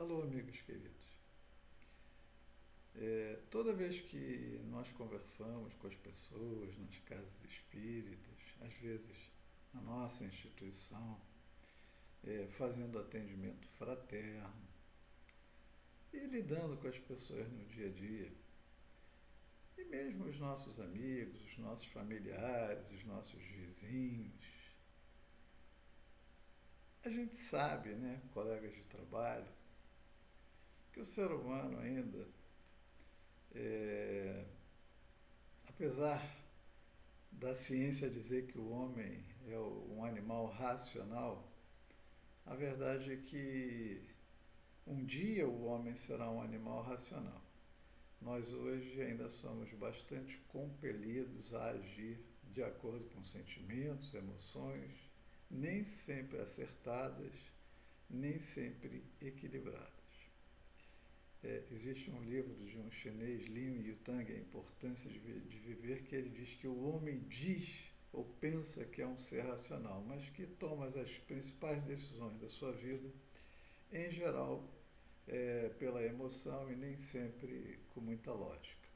Alô, amigos queridos. Toda vez que nós conversamos com as pessoas nas casas espíritas, às vezes na nossa instituição, fazendo atendimento fraterno e lidando com as pessoas no dia a dia, e mesmo os nossos amigos, os nossos familiares, os nossos vizinhos, a gente sabe, né, colegas de trabalho, que o ser humano ainda, é, apesar da ciência dizer que o homem é um animal racional, a verdade é que um dia o homem será um animal racional. Nós hoje ainda somos bastante compelidos a agir de acordo com sentimentos, emoções, nem sempre acertadas, nem sempre equilibradas. Existe um livro de um chinês, Lin Yutang, A Importância de Viver, que ele diz que o homem diz ou pensa que é um ser racional, mas que toma as principais decisões da sua vida, em geral, pela emoção e nem sempre com muita lógica.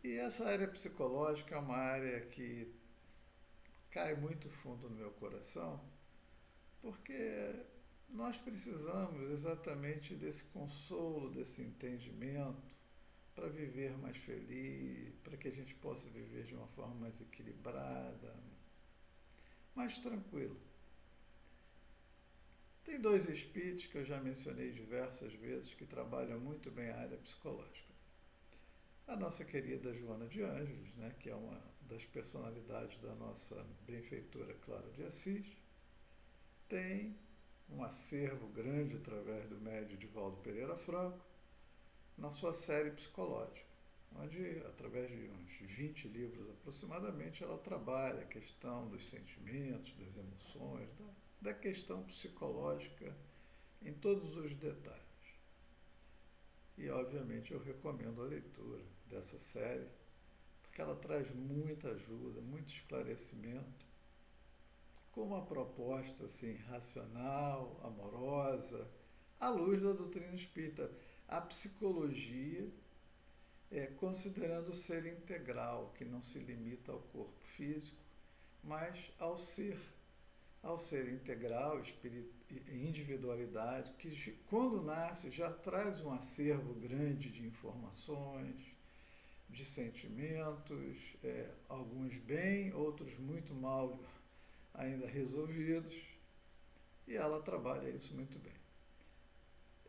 E essa área psicológica é uma área que cai muito fundo no meu coração, porque nós precisamos exatamente desse consolo, desse entendimento, para viver mais feliz, para que a gente possa viver de uma forma mais equilibrada, mais tranquila. Tem dois espíritos que eu já mencionei diversas vezes que trabalham muito bem a área psicológica. A nossa querida Joana de Ângeles, né, que é uma das personalidades da nossa benfeitora Clara de Assis, tem um acervo grande através do médium Divaldo Pereira Franco, na sua série psicológica, onde, através de uns 20 livros aproximadamente, ela trabalha a questão dos sentimentos, das emoções, da questão psicológica em todos os detalhes. E, obviamente, eu recomendo a leitura dessa série, porque ela traz muita ajuda, muito esclarecimento, com uma proposta assim, racional, amorosa, à luz da doutrina espírita. A psicologia, considerando o ser integral, que não se limita ao corpo físico, mas ao ser integral, individualidade, que quando nasce já traz um acervo grande de informações, de sentimentos, alguns bem, outros muito mal ainda resolvidos, e ela trabalha isso muito bem.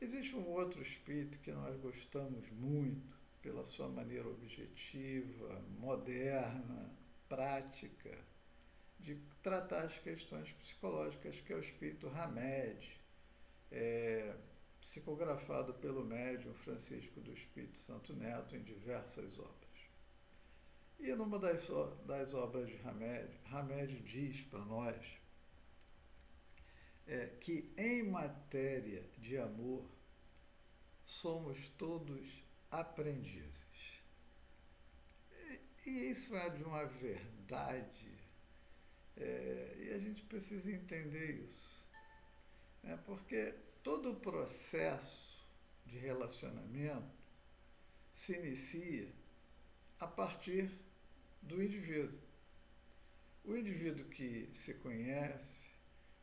Existe um outro espírito que nós gostamos muito, pela sua maneira objetiva, moderna, prática, de tratar as questões psicológicas, que é o espírito Hamed, psicografado pelo médium Francisco do Espírito Santo Neto em diversas obras. E numa das obras de Hamed diz para nós que em matéria de amor somos todos aprendizes. E isso é de uma verdade, e a gente precisa entender isso, né? Porque todo o processo de relacionamento se inicia a partir do indivíduo. O indivíduo que se conhece,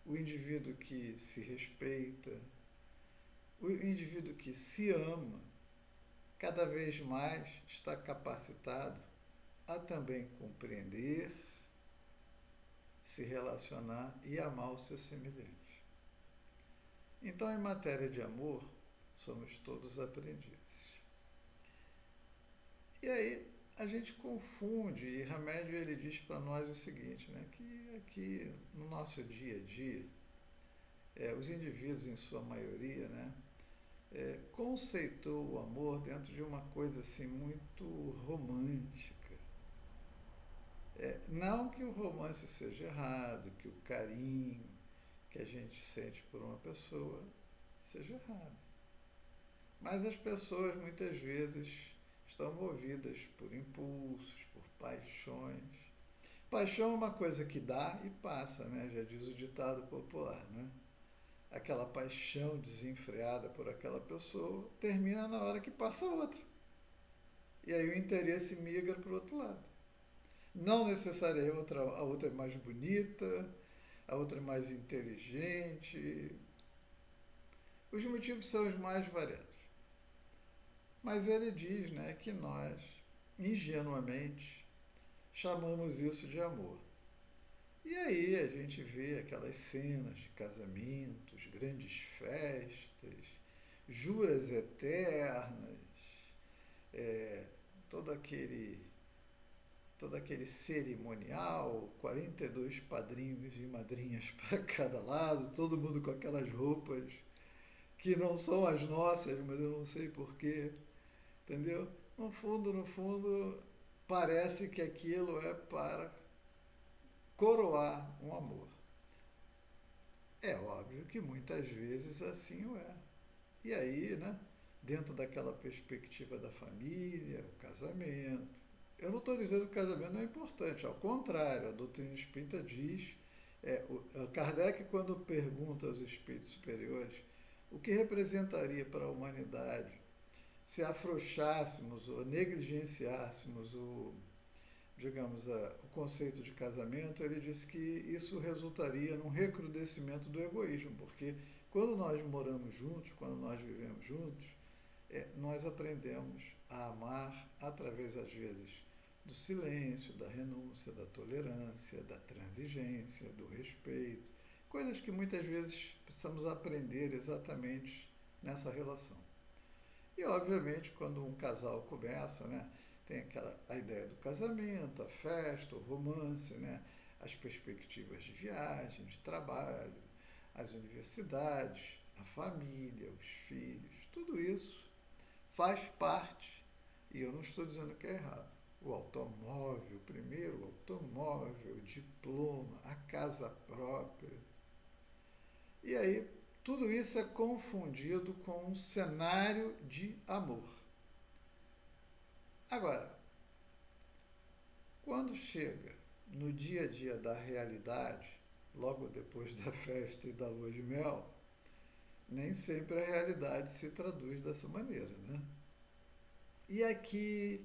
o indivíduo que se respeita, o indivíduo que se ama, cada vez mais está capacitado a também compreender, se relacionar e amar o seu semelhante. Então, em matéria de amor, somos todos aprendizes. E aí a gente confunde, e Remédio ele diz para nós o seguinte, né, que aqui no nosso dia a dia, os indivíduos em sua maioria, né, conceitou o amor dentro de uma coisa assim muito romântica. Não que o romance seja errado, que o carinho que a gente sente por uma pessoa seja errado. Mas as pessoas muitas vezes estão movidas por impulsos, por paixões. Paixão é uma coisa que dá e passa, né? Já diz o ditado popular, né? aquela paixão desenfreada por aquela pessoa termina na hora que passa outra. E aí o interesse migra para o outro lado. Não necessariamente a outra é mais bonita, a outra é mais inteligente. Os motivos são os mais variados. Mas ele diz, né, que nós, ingenuamente, chamamos isso de amor. E aí a gente vê aquelas cenas de casamentos, grandes festas, juras eternas, é, todo aquele todo aquele cerimonial, 42 padrinhos e madrinhas para cada lado, todo mundo com aquelas roupas que não são as nossas, mas eu não sei porquê, entendeu? No fundo, parece que aquilo é para coroar um amor. É óbvio que muitas vezes assim o é. E aí, né, dentro daquela perspectiva da família, o casamento. Eu não estou dizendo que o casamento não é importante, ao contrário, a doutrina espírita diz, Kardec, quando pergunta aos espíritos superiores o que representaria para a humanidade se afrouxássemos ou negligenciássemos o conceito de casamento, ele disse que isso resultaria num recrudescimento do egoísmo, porque quando nós moramos juntos, quando nós vivemos juntos, nós aprendemos a amar através, às vezes, do silêncio, da renúncia, da tolerância, da transigência, do respeito, coisas que muitas vezes precisamos aprender exatamente nessa relação. E, obviamente, quando um casal começa, né, tem a ideia do casamento, a festa, o romance, né, as perspectivas de viagem, de trabalho, as universidades, a família, os filhos, tudo isso faz parte, e eu não estou dizendo que é errado. O automóvel, o primeiro automóvel, o diploma, a casa própria. E aí, tudo isso é confundido com um cenário de amor. Agora, quando chega no dia a dia da realidade, logo depois da festa e da lua de mel, nem sempre a realidade se traduz dessa maneira, né? E aqui,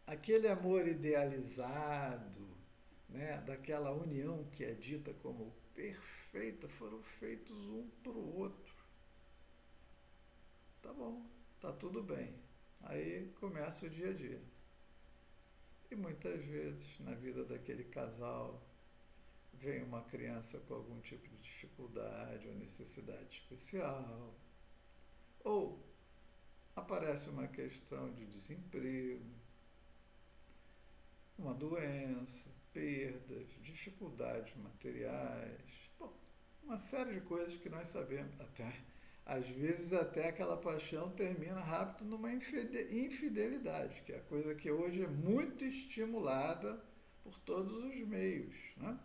aquele amor idealizado, né, daquela união que é dita como perfeita, foram feitos um para o outro. Tá bom, tá tudo bem. Aí começa o dia a dia. E muitas vezes na vida daquele casal vem uma criança com algum tipo de dificuldade ou necessidade especial, ou aparece uma questão de desemprego, uma doença, perdas, dificuldades materiais, bom, uma série de coisas que nós sabemos, às vezes até aquela paixão termina rápido numa infidelidade, que é a coisa que hoje é muito estimulada por todos os meios, né?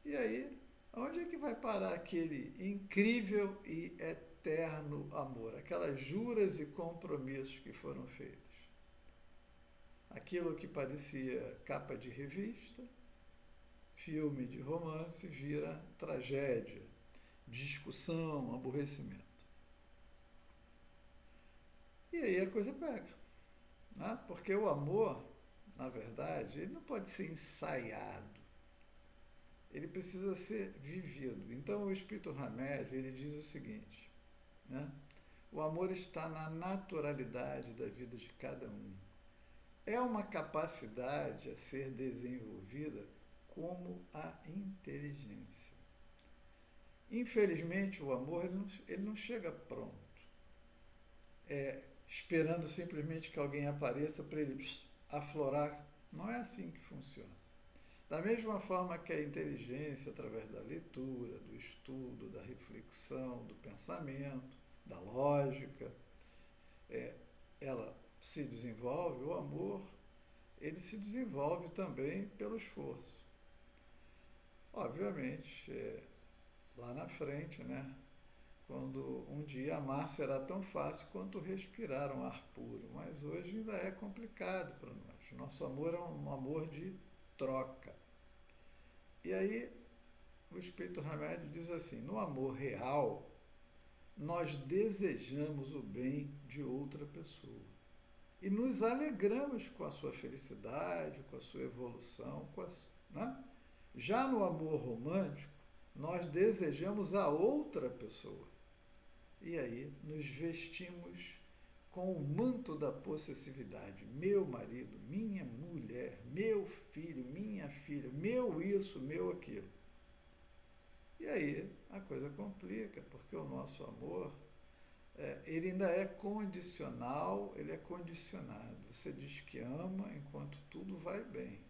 E aí, onde é que vai parar aquele incrível e eterno amor? Aquelas juras e compromissos que foram feitos. Aquilo que parecia capa de revista, filme de romance, vira tragédia, discussão, aborrecimento. E aí a coisa pega, né? Porque o amor, na verdade, ele não pode ser ensaiado. Ele precisa ser vivido. Então o Espírito Hamed, ele diz o seguinte, né? O amor está na naturalidade da vida de cada um. É uma capacidade a ser desenvolvida como a inteligência. Infelizmente, o amor ele não chega pronto, esperando simplesmente que alguém apareça para ele aflorar. Não é assim que funciona. Da mesma forma que a inteligência, através da leitura, do estudo, da reflexão, do pensamento, da lógica, ela se desenvolve, o amor, ele se desenvolve também pelo esforço. Obviamente, lá na frente, né, quando um dia amar será tão fácil quanto respirar um ar puro, mas hoje ainda é complicado para nós. Nosso amor é um amor de troca. E aí, o Espírito Hamed diz assim: no amor real, nós desejamos o bem de outra pessoa e nos alegramos com a sua felicidade, com a sua evolução, né? Já no amor romântico, nós desejamos a outra pessoa. E aí nos vestimos com o manto da possessividade. Meu marido, minha mulher, meu filho, minha filha, meu isso, meu aquilo. E aí a coisa complica, porque o nosso amor, ele ainda é condicional, ele é condicionado. Você diz que ama enquanto tudo vai bem.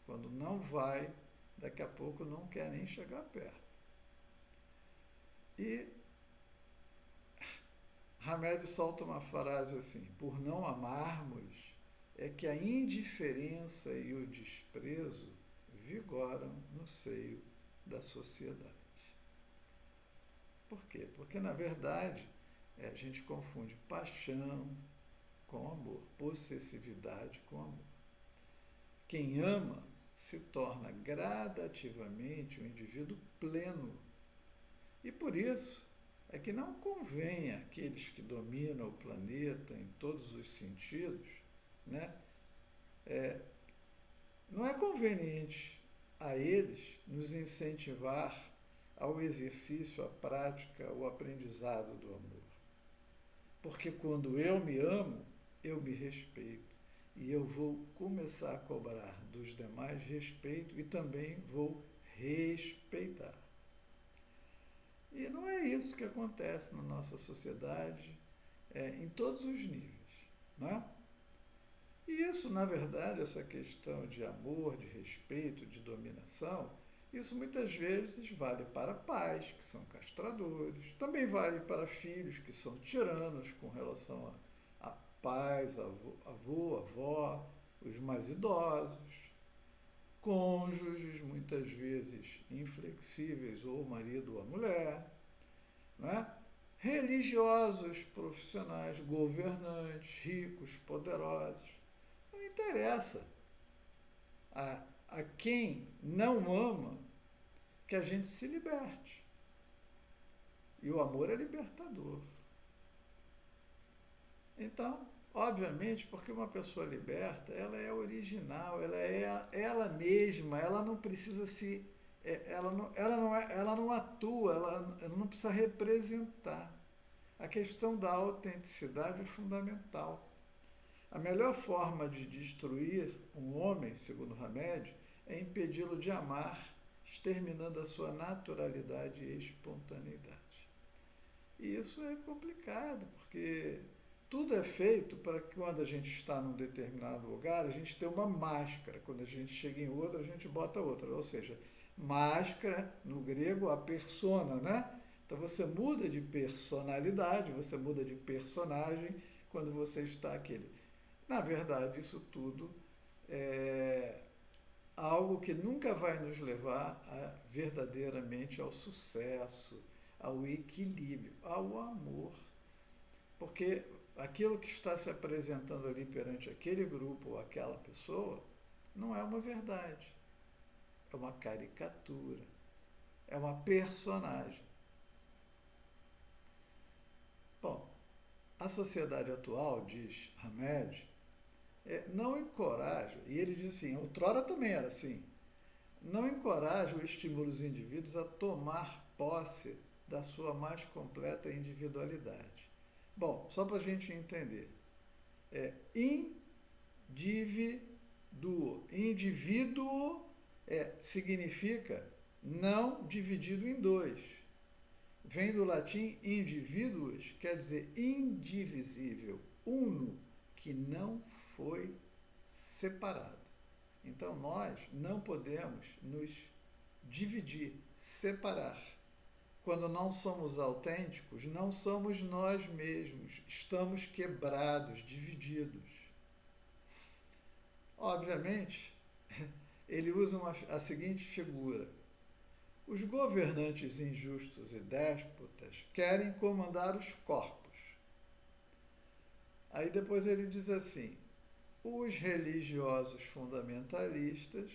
Quando não vai, daqui a pouco não quer nem chegar perto. E Hamed solta uma frase assim: por não amarmos, é que a indiferença e o desprezo vigoram no seio da sociedade. Por quê? Porque, na verdade, a gente confunde paixão com amor, possessividade com amor. Quem ama se torna gradativamente um indivíduo pleno. E por isso é que não convém àqueles que dominam o planeta em todos os sentidos, né? Não é conveniente a eles nos incentivar ao exercício, à prática, ao aprendizado do amor. Porque quando eu me amo, eu me respeito. E eu vou começar a cobrar dos demais respeito e também vou respeitar. E não é isso que acontece na nossa sociedade, em todos os níveis, não é? E isso, na verdade, essa questão de amor, de respeito, de dominação, isso muitas vezes vale para pais que são castradores, também vale para filhos que são tiranos com relação a pais, avô, avó, os mais idosos, cônjuges muitas vezes inflexíveis, ou o marido ou a mulher, né? Religiosos, profissionais, governantes, ricos, poderosos. Não interessa a quem não ama que a gente se liberte. E o amor é libertador. Então, obviamente, porque uma pessoa liberta, ela é original, ela é ela mesma, ela não precisa se... ela não atua, ela não precisa representar. A questão da autenticidade é fundamental. A melhor forma de destruir um homem, segundo Hamed, é impedi-lo de amar, exterminando a sua naturalidade e espontaneidade. E isso é complicado, porque tudo é feito para que quando a gente está num determinado lugar, a gente tenha uma máscara. Quando a gente chega em outra, a gente bota outra. Ou seja, máscara, no grego, a persona, né? Então você muda de personalidade, você muda de personagem quando você está aquele. Na verdade, isso tudo é algo que nunca vai nos levar verdadeiramente ao sucesso, ao equilíbrio, ao amor. Porque aquilo que está se apresentando ali perante aquele grupo ou aquela pessoa não é uma verdade. É uma caricatura. É uma personagem. Bom, a sociedade atual, diz Hamed, não encoraja, e ele diz assim, outrora também era assim, não encoraja ou estimula os indivíduos a tomar posse da sua mais completa individualidade. Bom, só para a gente entender, indivíduo. Indivíduo significa não dividido em dois. Vem do latim indivíduos, quer dizer indivisível, uno, que não foi separado. Então nós não podemos nos dividir, separar. Quando não somos autênticos, não somos nós mesmos, estamos quebrados, divididos. Obviamente, ele usa a seguinte figura: os governantes injustos e déspotas querem comandar os corpos. Aí depois ele diz assim: os religiosos fundamentalistas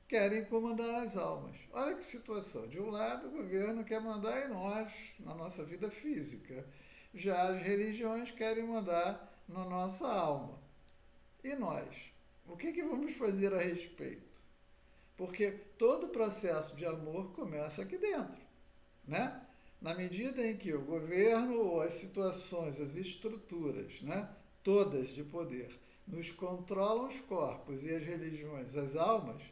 querem comandar as almas. Olha que situação. De um lado, o governo quer mandar em nós, na nossa vida física. Já as religiões querem mandar na nossa alma. E nós? O que vamos fazer a respeito? Porque todo o processo de amor começa aqui dentro, né? Na medida em que o governo ou as situações, as estruturas, né, todas de poder, nos controlam os corpos e as religiões, as almas,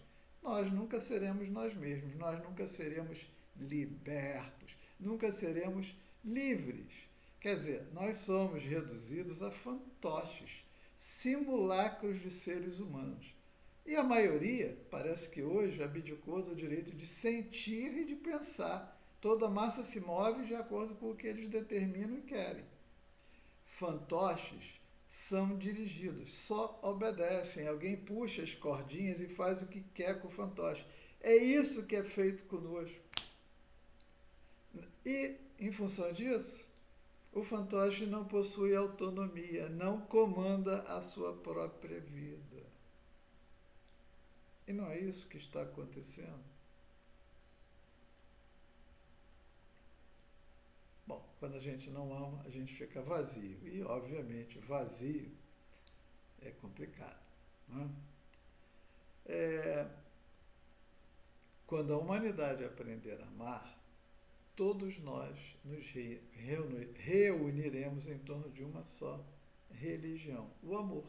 nós nunca seremos nós mesmos, nós nunca seremos libertos, nunca seremos livres. Quer dizer, nós somos reduzidos a fantoches, simulacros de seres humanos. E a maioria, parece que hoje, abdicou do direito de sentir e de pensar. Toda a massa se move de acordo com o que eles determinam e querem. Fantoches são dirigidos, só obedecem. Alguém puxa as cordinhas e faz o que quer com o fantoche. É isso que é feito conosco. E, em função disso, o fantoche não possui autonomia, não comanda a sua própria vida. E não é isso que está acontecendo? Bom, quando a gente não ama, a gente fica vazio. E, obviamente, vazio é complicado. Né? Quando a humanidade aprender a amar, todos nós nos reuniremos em torno de uma só religião, o amor.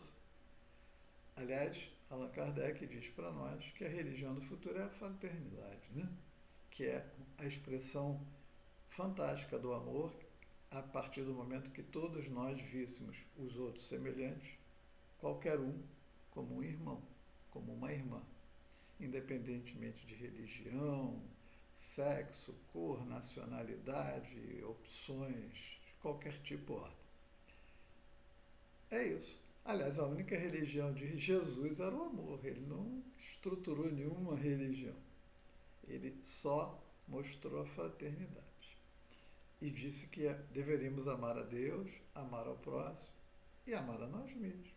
Aliás, Allan Kardec diz para nós que a religião do futuro é a fraternidade, né? Que é a expressão fantástica do amor a partir do momento que todos nós víssemos os outros semelhantes, qualquer um como um irmão, como uma irmã, independentemente de religião, sexo, cor, nacionalidade, opções, de qualquer tipo ou ordem. É isso. Aliás, a única religião de Jesus era o amor. Ele não estruturou nenhuma religião. Ele só mostrou a fraternidade. E disse que deveríamos amar a Deus, amar ao próximo e amar a nós mesmos.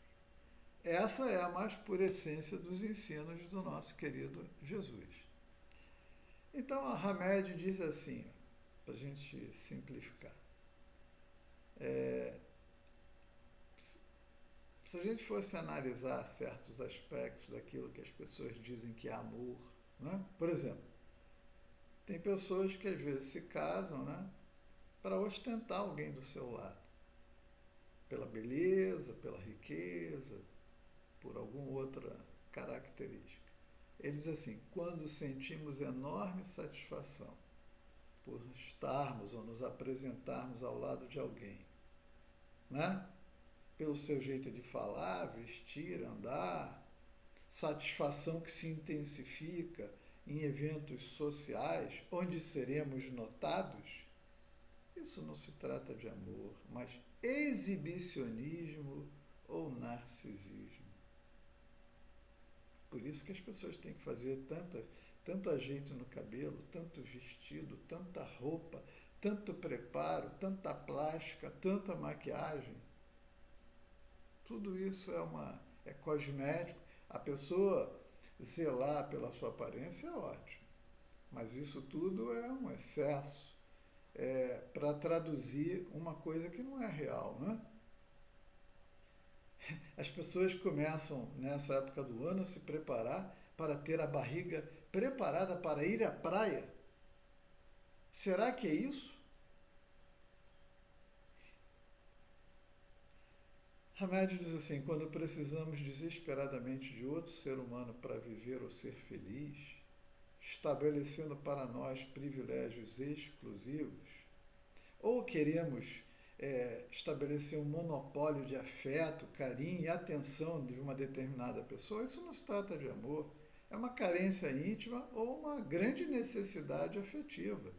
Essa é a mais pura essência dos ensinos do nosso querido Jesus. Então, a Hamed diz assim, para a gente simplificar. Se a gente fosse analisar certos aspectos daquilo que as pessoas dizem que é amor, né? Por exemplo, tem pessoas que às vezes se casam, né, para ostentar alguém do seu lado, pela beleza, pela riqueza, por alguma outra característica. Ele diz assim, quando sentimos enorme satisfação por estarmos ou nos apresentarmos ao lado de alguém, né? Pelo seu jeito de falar, vestir, andar, satisfação que se intensifica em eventos sociais onde seremos notados, isso não se trata de amor, mas exibicionismo ou narcisismo. Por isso que as pessoas têm que fazer tanto ajeito no cabelo, tanto vestido, tanta roupa, tanto preparo, tanta plástica, tanta maquiagem. Tudo isso é cosmético. A pessoa zelar pela sua aparência é ótimo, mas isso tudo é um excesso para traduzir uma coisa que não é real, né? As pessoas começam, nessa época do ano, a se preparar para ter a barriga preparada para ir à praia. Será que é isso? Hamed diz assim, quando precisamos desesperadamente de outro ser humano para viver ou ser feliz, estabelecendo para nós privilégios exclusivos, ou queremos estabelecer um monopólio de afeto, carinho e atenção de uma determinada pessoa, isso não se trata de amor, é uma carência íntima ou uma grande necessidade afetiva.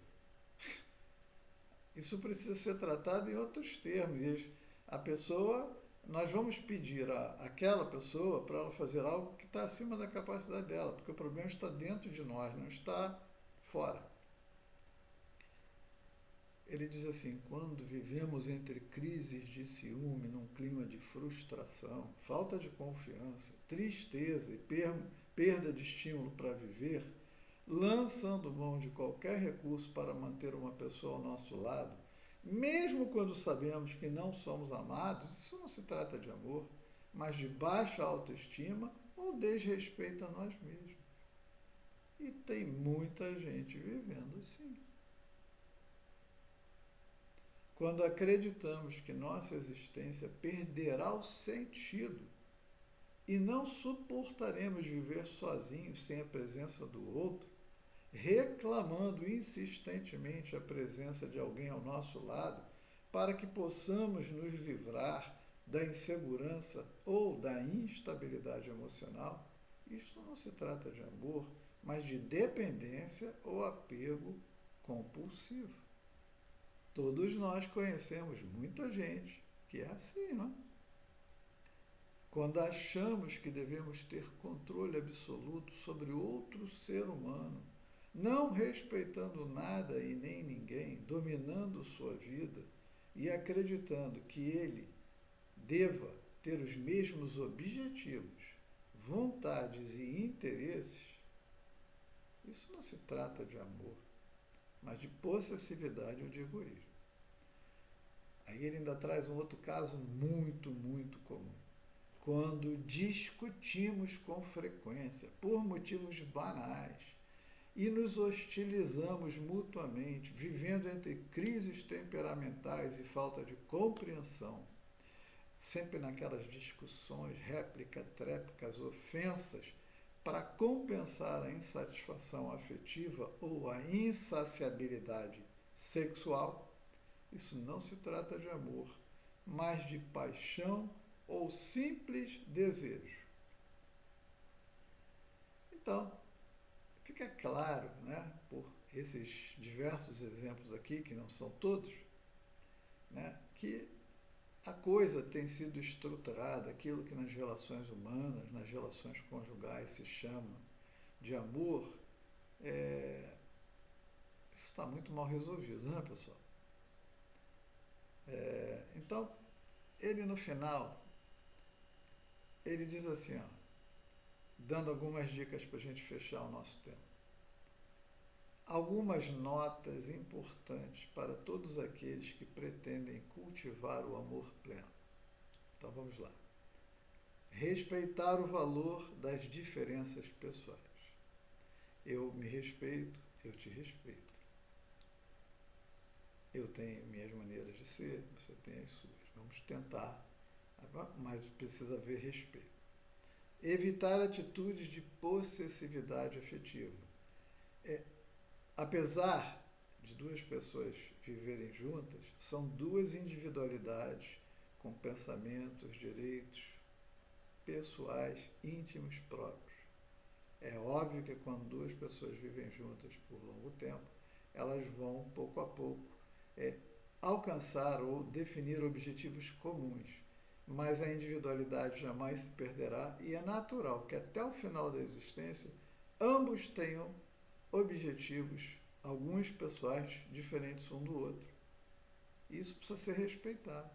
Isso precisa ser tratado em outros termos. E a pessoa, nós vamos pedir àquela pessoa para ela fazer algo que está acima da capacidade dela, porque o problema está dentro de nós, não está fora. Ele diz assim, quando vivemos entre crises de ciúme, num clima de frustração, falta de confiança, tristeza e perda de estímulo para viver, lançando mão de qualquer recurso para manter uma pessoa ao nosso lado, mesmo quando sabemos que não somos amados, isso não se trata de amor, mas de baixa autoestima ou desrespeito a nós mesmos. E tem muita gente vivendo assim. Quando acreditamos que nossa existência perderá o sentido e não suportaremos viver sozinhos sem a presença do outro, reclamando insistentemente a presença de alguém ao nosso lado para que possamos nos livrar da insegurança ou da instabilidade emocional, isso não se trata de amor, mas de dependência ou apego compulsivo. Todos nós conhecemos muita gente que é assim, não é? Quando achamos que devemos ter controle absoluto sobre outro ser humano, não respeitando nada e nem ninguém, dominando sua vida e acreditando que ele deva ter os mesmos objetivos, vontades e interesses, isso não se trata de amor, mas de possessividade ou de egoísmo. Aí ele ainda traz um outro caso muito, muito comum. Quando discutimos com frequência, por motivos banais, e nos hostilizamos mutuamente, vivendo entre crises temperamentais e falta de compreensão, sempre naquelas discussões, réplica, tréplicas, ofensas, para compensar a insatisfação afetiva ou a insaciabilidade sexual, isso não se trata de amor, mas de paixão ou simples desejo. Então, fica claro, né, por esses diversos exemplos aqui, que não são todos, né, que a coisa tem sido estruturada, aquilo que nas relações humanas, nas relações conjugais se chama de amor, isso está muito mal resolvido, né, pessoal? Então, ele no final, ele diz assim, ó, dando algumas dicas para a gente fechar o nosso tema. Algumas notas importantes para todos aqueles que pretendem cultivar o amor pleno. Então vamos lá. Respeitar o valor das diferenças pessoais. Eu me respeito, eu te respeito. Eu tenho minhas maneiras de ser, você tem as suas. Vamos tentar, mas precisa haver respeito. Evitar atitudes de possessividade afetiva. Apesar de duas pessoas viverem juntas, são duas individualidades com pensamentos, direitos pessoais, íntimos próprios. É óbvio que quando duas pessoas vivem juntas por longo tempo, elas vão, pouco a pouco, alcançar ou definir objetivos comuns, mas a individualidade jamais se perderá e é natural que até o final da existência ambos tenham objetivos, alguns pessoais, diferentes um do outro. Isso precisa ser respeitado.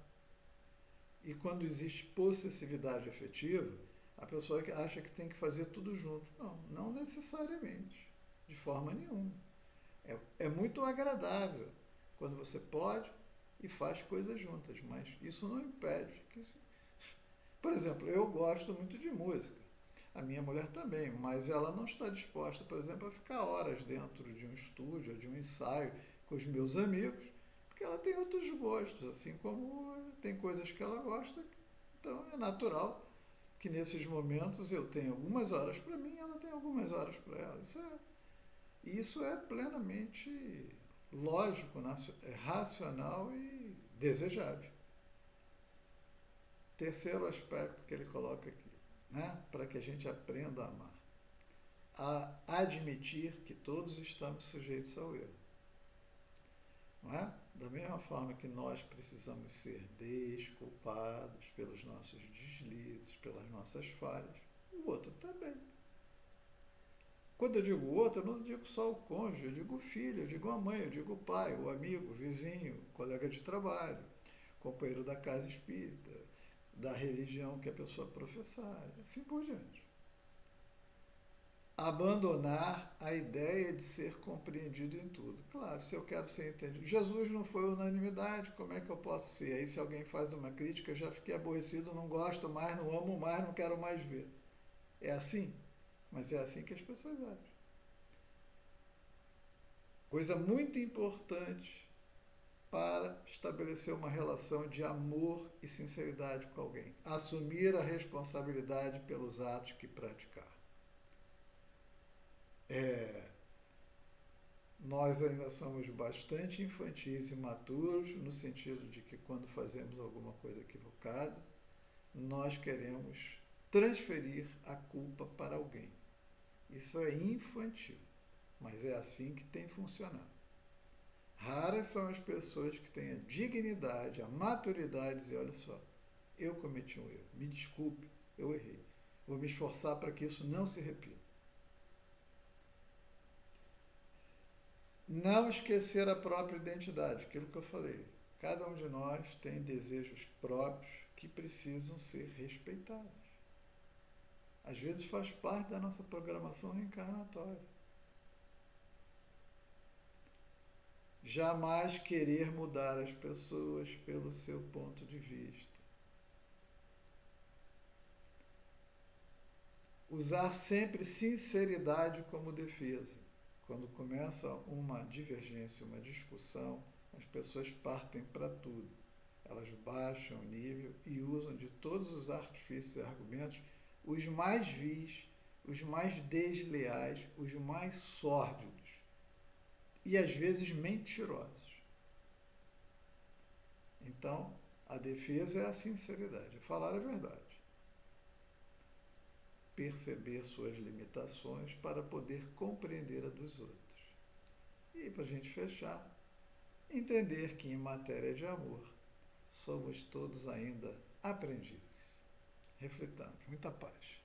E quando existe possessividade afetiva, a pessoa acha que tem que fazer tudo junto. Não, não necessariamente, de forma nenhuma. É muito agradável quando você pode e faz coisas juntas, mas isso não impede que... Por exemplo, eu gosto muito de música. A minha mulher também, mas ela não está disposta, por exemplo, a ficar horas dentro de um estúdio, de um ensaio com os meus amigos, porque ela tem outros gostos, assim como tem coisas que ela gosta. Então é natural que nesses momentos eu tenho algumas horas para mim e ela tem algumas horas para ela. Isso é plenamente lógico, racional e desejável. Terceiro aspecto que ele coloca aqui, né, para que a gente aprenda a amar. A admitir que todos estamos sujeitos ao erro. Não é? Da mesma forma que nós precisamos ser desculpados pelos nossos deslizes, pelas nossas falhas, o outro também. Quando eu digo o outro, eu não digo só o cônjuge, eu digo o filho, eu digo a mãe, eu digo o pai, o amigo, o vizinho, o colega de trabalho, companheiro da casa espírita, da religião que a pessoa professar, assim por diante. abandonar a ideia de ser compreendido em tudo. Claro, se eu quero ser entendido. Jesus não foi unanimidade, como é que eu posso ser? Aí se alguém faz uma crítica, eu já fiquei aborrecido, não gosto mais, não amo mais, não quero mais ver. É assim? Mas é assim que as pessoas agem. Coisa muito importante para estabelecer uma relação de amor e sinceridade com alguém. Assumir a responsabilidade pelos atos que praticar. Nós ainda somos bastante infantis e imaturos, no sentido de que quando fazemos alguma coisa equivocada, nós queremos transferir a culpa para alguém. Isso é infantil, mas é assim que tem funcionado. Raras são as pessoas que têm a dignidade, a maturidade de dizer, olha só, eu cometi um erro, me desculpe, eu errei. Vou me esforçar para que isso não se repita. Não esquecer a própria identidade, aquilo que eu falei. Cada um de nós tem desejos próprios que precisam ser respeitados. Às vezes faz parte da nossa programação reencarnatória. Jamais querer mudar as pessoas pelo seu ponto de vista. Usar sempre sinceridade como defesa. Quando começa uma divergência, uma discussão, as pessoas partem para tudo. Elas baixam o nível e usam de todos os artifícios e argumentos, os mais vis, os mais desleais, os mais sórdidos e às vezes mentirosos. Então, a defesa é a sinceridade, falar a verdade. Perceber suas limitações para poder compreender a dos outros. E para a gente fechar, entender que em matéria de amor somos todos ainda aprendizes. Reflitamos. Muita paz.